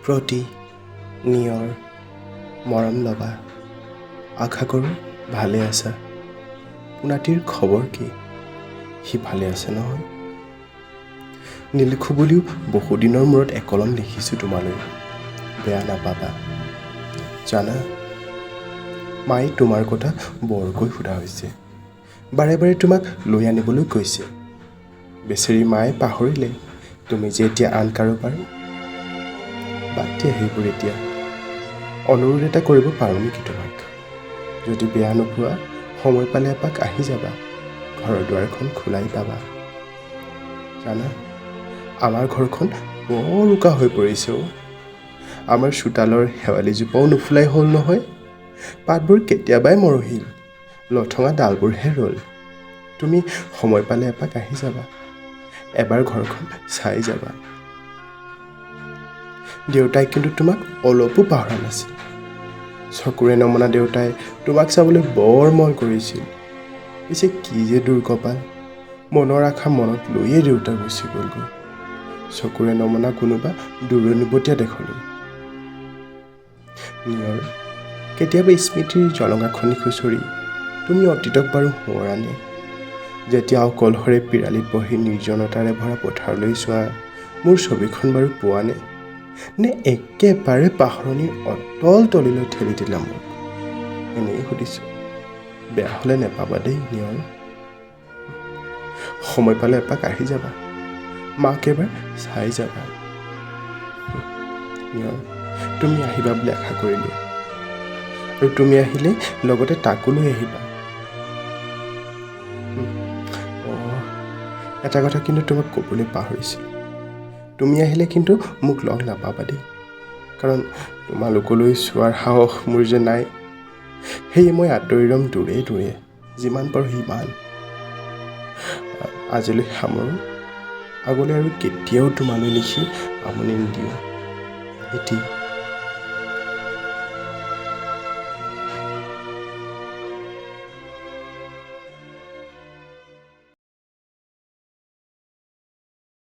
প্ৰতি নিয়ৰ মৰম ল'বা আশা কৰোঁ ভালে আছা পোনাটিৰ খবৰ কি সি ভালে আছে নহয় নিলিখো বুলিও বহুদিনৰ মূৰত একলম লিখিছোঁ তোমালৈ বেয়া নাপাবা জানা মায়ে তোমাৰ কথা বৰকৈ সোধা হৈছে বাৰে বাৰে তোমাক লৈ আনিবলৈ কৈছে বেচেৰী মায়ে পাহৰিলে তুমি যে এতিয়া আন কাৰোবাৰ বাদ দিয়া সেইবোৰ এতিয়া অনুৰোধ এটা কৰিব পাৰোঁ নেকি তোমাক যদি বেয়া নোপোৱা সময় পালে এপাক আহি যাবা ঘৰৰ দুৱাৰখন খোলাই পাবা জানা আমাৰ ঘৰখন বৰ ৰোকা হৈ পৰিছে আমাৰ চোতালৰ শেৱালিজোপাও নুফুলাই হ'ল নহয় পাতবোৰ কেতিয়াবাই মৰহিল লঠঙা ডালবোৰহে ৰ'ল তুমি সময় পালে এপাক আহি যাবা এবাৰ ঘৰখন চাই যাবা দেউতাই কিন্তু তোমাক অলপো পাহৰা নাছিল চকুৰে নমনা দেউতাই তোমাক চাবলৈ বৰ মন কৰিছিল পিছে কি যে দুৰ্কপাল মনৰ আশা মনত লৈয়ে দেউতা গুচি গ'লগৈ চকুৰে নমনা কোনোবা দূৰণিবতীয়া দেশলৈ নিয়ৰ কেতিয়াবা স্মৃতিৰ জলঙাখনি খুচৰি তুমি অতীতক বাৰু সোঁৱৰানে যেতিয়া অকলশৰে পিৰালিত বহি নিৰ্জনতাৰে ভৰা পথাৰলৈ চোৱা মোৰ ছবিখন বাৰু পোৱানে নে একেবাৰে পাহৰণিৰ অতল তলিলৈ ঠেলি দিলা মোক এনেই সুধিছোঁ বেয়া হ'লে নেপাবা দেই নিয়ৰ সময় পালে এপাক আহি যাবা মাক এবাৰ চাই যাবা নিয়ৰ তুমি আহিবা বুলি আশা কৰিলোঁ আৰু তুমি আহিলে লগতে তাকো লৈ আহিবা এটা কথা কিন্তু তোমাক ক'বলৈ পাহৰিছিলোঁ তুমি আহিলে কিন্তু মোক লগ নাপাবা দেই কাৰণ তোমালোকলৈ চোৱাৰ সাহস মোৰ যে নাই সেয়ে মই আঁতৰি ৰ'ম দূৰে দূৰে যিমান পাৰোঁ সিমান আজিলৈ সামৰোঁ আগলৈ আৰু কেতিয়াও তোমালৈ লিখি আমনি নিদিওঁ এটি